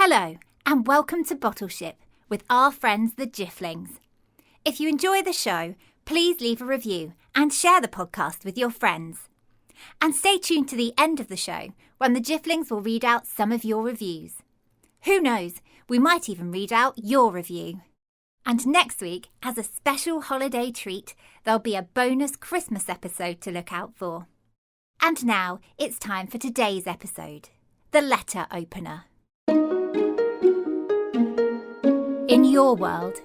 Hello and welcome to Bottleship with our friends the Jifflings. If you enjoy the show, please leave a review and share the podcast with your friends. And stay tuned to the end of the show when the Jifflings will read out some of your reviews. Who knows, we might even read out your review. And next week, as a special holiday treat, there'll be a bonus Christmas episode to look out for. And now it's time for today's episode, the letter opener. In your world,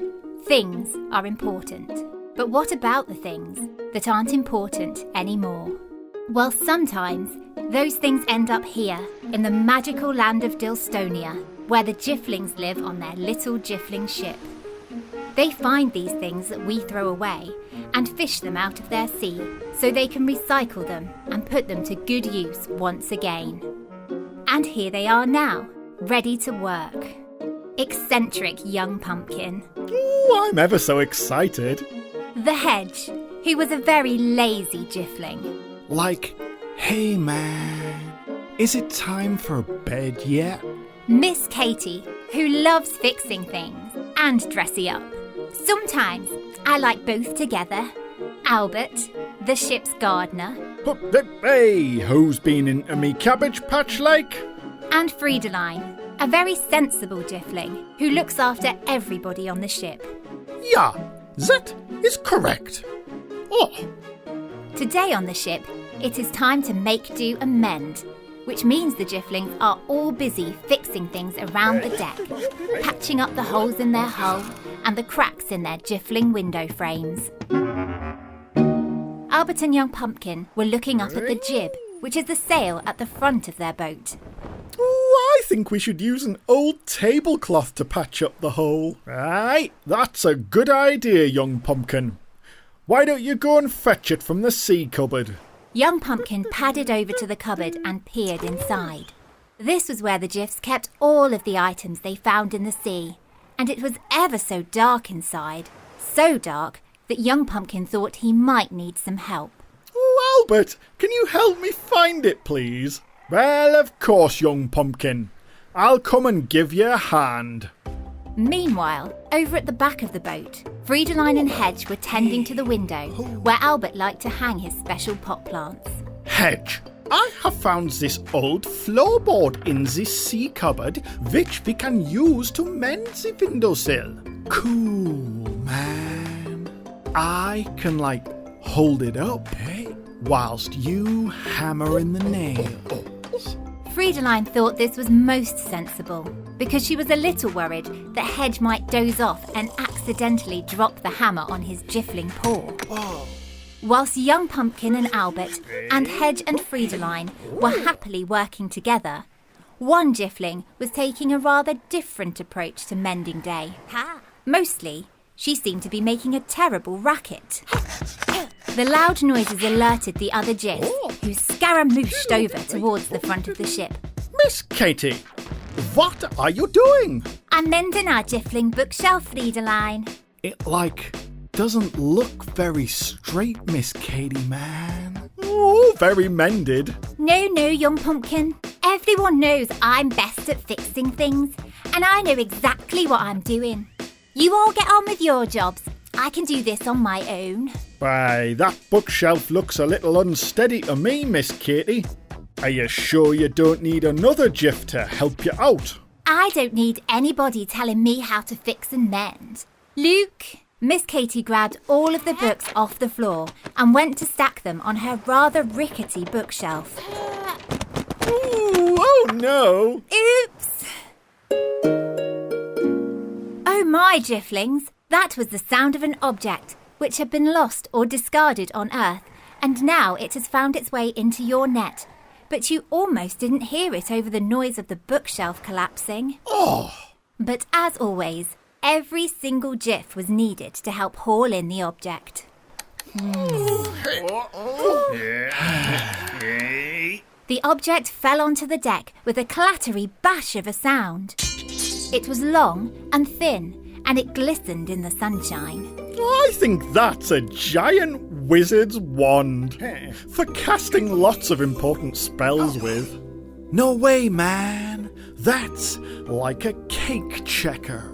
things are important. But what about the things that aren't important anymore? Well, sometimes those things end up here in the magical land of Dilstonia, where the Jifflings live on their little Jiffling ship. They find these things that we throw away and fish them out of their sea so they can recycle them and put them to good use once again. And here they are now, ready to work. Eccentric young pumpkin. Oh, I'm ever so excited. The hedge, who was a very lazy Jiffling. Like, hey man, is it time for bed yet? Miss Katy, who loves fixing things and dressing up. Sometimes I like both together. Albert, the ship's gardener. Hey, who's been into me cabbage patch like? And Freidaline, a very sensible Jiffling who looks after everybody on the ship. Yeah, that is correct. Oh. Today on the ship, it is time to make do and mend, which means the Jifflings are all busy fixing things around the deck, patching up the holes in their hull and the cracks in their Jiffling window frames. Albert and young pumpkin were looking up at the jib, which is the sail at the front of their boat. Oh, I think we should use an old tablecloth to patch up the hole. Aye, that's a good idea, young pumpkin. Why don't you go and fetch it from the sea cupboard? Young pumpkin padded over to the cupboard and peered inside. This was where the Jiffs kept all of the items they found in the sea, and it was ever so dark inside. So dark that young pumpkin thought he might need some help. Oh, Albert, can you help me find it, please? Well, of course, young pumpkin. I'll come and give you a hand. Meanwhile, over at the back of the boat, Freidaline and Hedge were tending to the window where Albert liked to hang his special pot plants. Hedge, I have found this old floorboard in the sea cupboard which we can use to mend the windowsill. Cool, man. I can, hold it up, whilst you hammer in the nails. Freidaline thought this was most sensible because she was a little worried that Hedge might doze off and accidentally drop the hammer on his Jiffling paw. Oh. Whilst young pumpkin and Albert and Hedge and Freidaline were happily working together, one Jiffling was taking a rather different approach to mending day. Mostly, she seemed to be making a terrible racket. The loud noises alerted the other Jiffs, who scaramooshed over towards the front of the ship. Miss Katy, what are you doing? I'm mending our Jiffling bookshelf, Freidaline. It, doesn't look very straight, Miss Katy, man. Oh, very mended. No, young pumpkin. Everyone knows I'm best at fixing things, and I know exactly what I'm doing. You all get on with your jobs. I can do this on my own. Why, that bookshelf looks a little unsteady to me, Miss Katy. Are you sure you don't need another Jiff to help you out? I don't need anybody telling me how to fix and mend. Luke! Miss Katy grabbed all of the books off the floor and went to stack them on her rather rickety bookshelf. Ooh, oh no! Oops! Oh my, Jifflings! That was the sound of an object which had been lost or discarded on Earth, and now it has found its way into your net. But you almost didn't hear it over the noise of the bookshelf collapsing. Oh! But as always, every single Jiff was needed to help haul in the object. The object fell onto the deck with a clattery bash of a sound. It was long and thin, and it glistened in the sunshine. I think that's a giant wizard's wand for casting lots of important spells with. No way, man. That's like a cake checker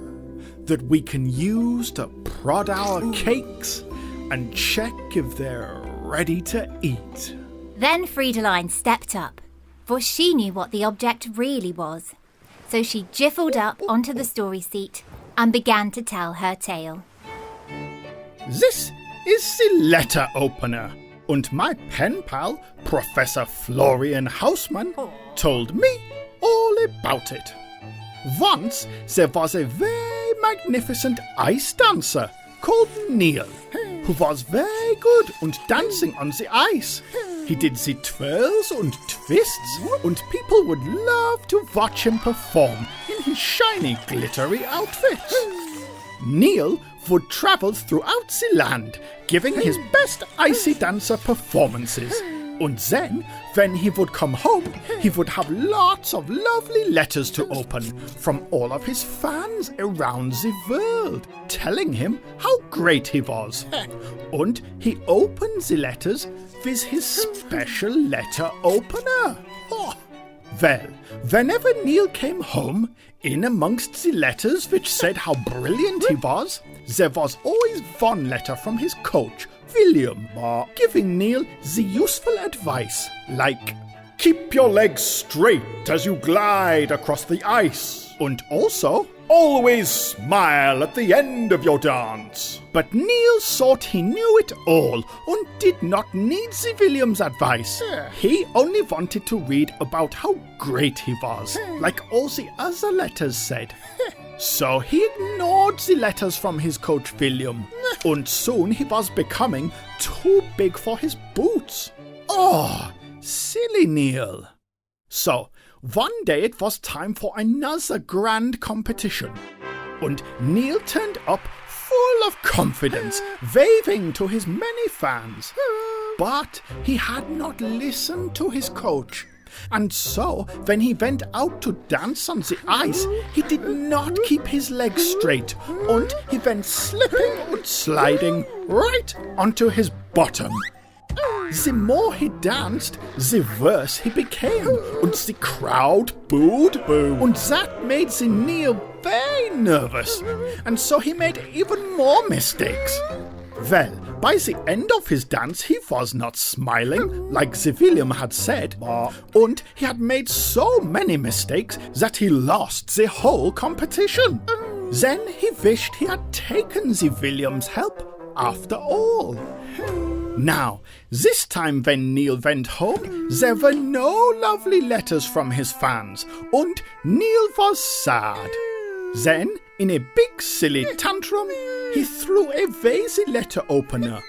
that we can use to prod our cakes and check if they're ready to eat. Then Freidaline stepped up, for she knew what the object really was. So she jiffled up onto the story seat and began to tell her tale. This is the letter opener, and my pen pal, Professor Florian Hausmann, told me all about it. Once there was a very magnificent ice dancer called Neil, who was very good and dancing on the ice. He did the twirls and twists, and people would love to watch him perform in his shiny, glittery outfits. Neil would travel throughout the land, giving his best icy dancer performances. And then, when he would come home, he would have lots of lovely letters to open from all of his fans around the world, telling him how great he was. And he opened the letters with his special letter opener. Well, whenever Neil came home, in amongst the letters which said how brilliant he was, there was always one letter from his coach, William, giving Neil the useful advice, like, keep your legs straight as you glide across the ice, and also, always smile at the end of your dance. But Neil thought he knew it all and did not need the William's advice. He only wanted to read about how great he was, like all the other letters said. So he ignored the letters from his coach William, and soon he was becoming too big for his boots. Oh, silly Neil. So, one day it was time for another grand competition, and Neil turned up full of confidence, waving to his many fans. But he had not listened to his coach, and so when he went out to dance on the ice, he did not keep his legs straight, and he went slipping and sliding right onto his bottom. The more he danced, the worse he became, and the crowd booed, and that made the Neil very nervous, and so he made even more mistakes. Well, by the end of his dance, he was not smiling, like the William had said, and he had made so many mistakes that he lost the whole competition. Then he wished he had taken the William's help after all. Now, this time when Neil went home, there were no lovely letters from his fans, and Neil was sad. Then, in a big silly tantrum, he threw away the letter opener,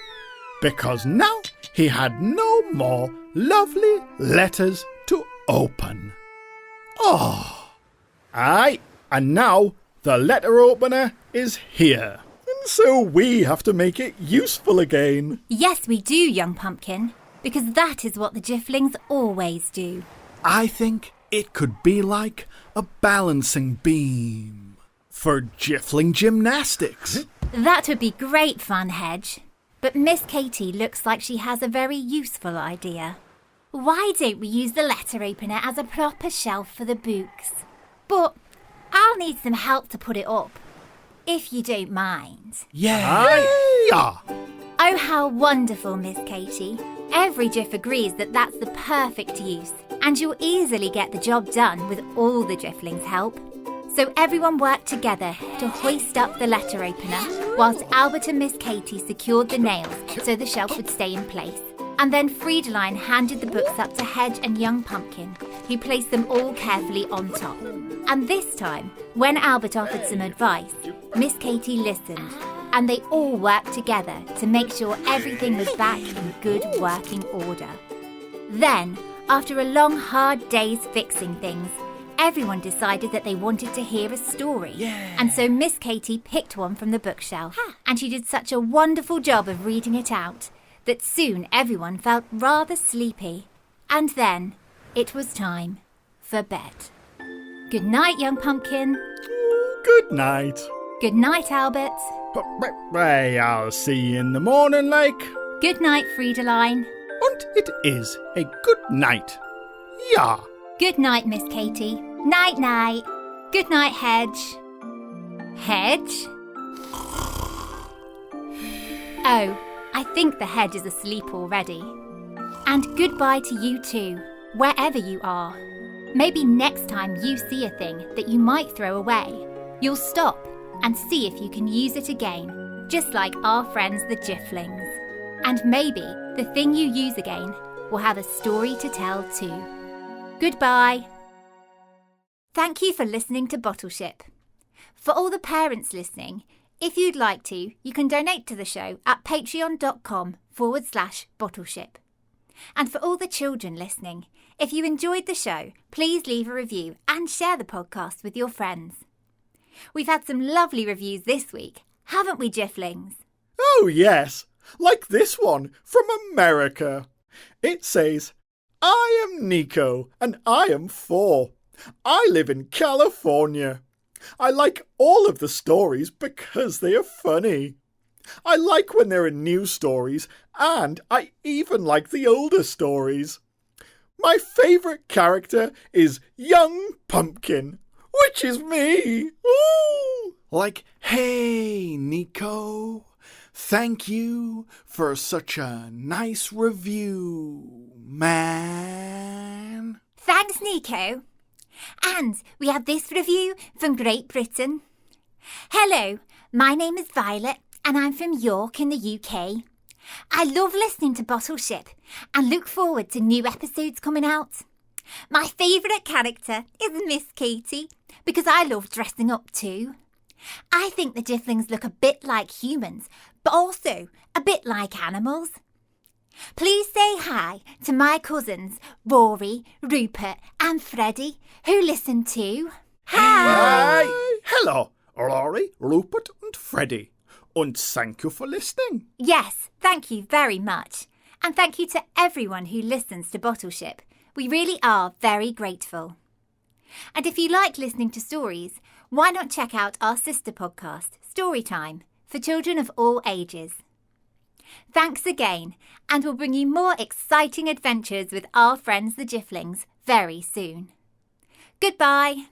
because now he had no more lovely letters to open. Aye, and now the letter opener is here. So we have to make it useful again. Yes, we do, young pumpkin, because that is what the Jifflings always do. I think it could be like a balancing beam for Jiffling gymnastics. That would be great fun, Hedge. But Miss Katy looks like she has a very useful idea. Why don't we use the letter opener as a proper shelf for the books? But I'll need some help to put it up, if you don't mind. Yeah. Oh, how wonderful, Miss Katy. Every Jiff agrees that that's the perfect use, and you'll easily get the job done with all the Jifflings' help. So everyone worked together to hoist up the letter opener, whilst Albert and Miss Katy secured the nails so the shelf would stay in place. And then Freidaline handed the books up to Hedge and Young Pumpkin, who placed them all carefully on top. And this time, when Albert offered some advice, Miss Katy listened, and they all worked together to make sure everything was back in good working order. Then, after a long, hard day's fixing things, everyone decided that they wanted to hear a story. And so Miss Katy picked one from the bookshelf, and she did such a wonderful job of reading it out that soon everyone felt rather sleepy. And then it was time for bed. Good night, Young Pumpkin. Good night. Good night, Albert. Hey, I'll see you in the morning, like. Good night, Freidaline. And it is a good night. Yeah. Good night, Miss Katy. Night-night. Good night, Hedge. Hedge? Oh, I think the hedge is asleep already. And goodbye to you too, wherever you are. Maybe next time you see a thing that you might throw away, you'll stop and see if you can use it again, just like our friends the Jifflings. And maybe the thing you use again will have a story to tell too. Goodbye. Thank you for listening to Bottleship. For all the parents listening, if you'd like to, you can donate to the show at patreon.com/Bottleship. And for all the children listening, if you enjoyed the show, please leave a review and share the podcast with your friends. We've had some lovely reviews this week, haven't we, Jifflings? Oh, yes. Like this one from America. It says, I am Nico and I am 4. I live in California. I like all of the stories because they are funny. I like when there are new stories, and I even like the older stories. My favourite character is Young Pumpkin, which is me. Ooh! Like, hey, Nico, thank you for such a nice review, man. Thanks, Nico. And we have this review from Great Britain. Hello, my name is Violet and I'm from York in the UK. I love listening to Bottleship and look forward to new episodes coming out. My favourite character is Miss Katy because I love dressing up too. I think the Jifflings look a bit like humans, but also a bit like animals. Please say hi to my cousins Rory, Rupert and Freddie, who listen too. Hi! Hi! Hello, Rory, Rupert and Freddie. And thank you for listening. Yes, thank you very much. And thank you to everyone who listens to Bottleship. We really are very grateful. And if you like listening to stories, why not check out our sister podcast, Storytime, for children of all ages. Thanks again, and we'll bring you more exciting adventures with our friends the Jifflings very soon. Goodbye.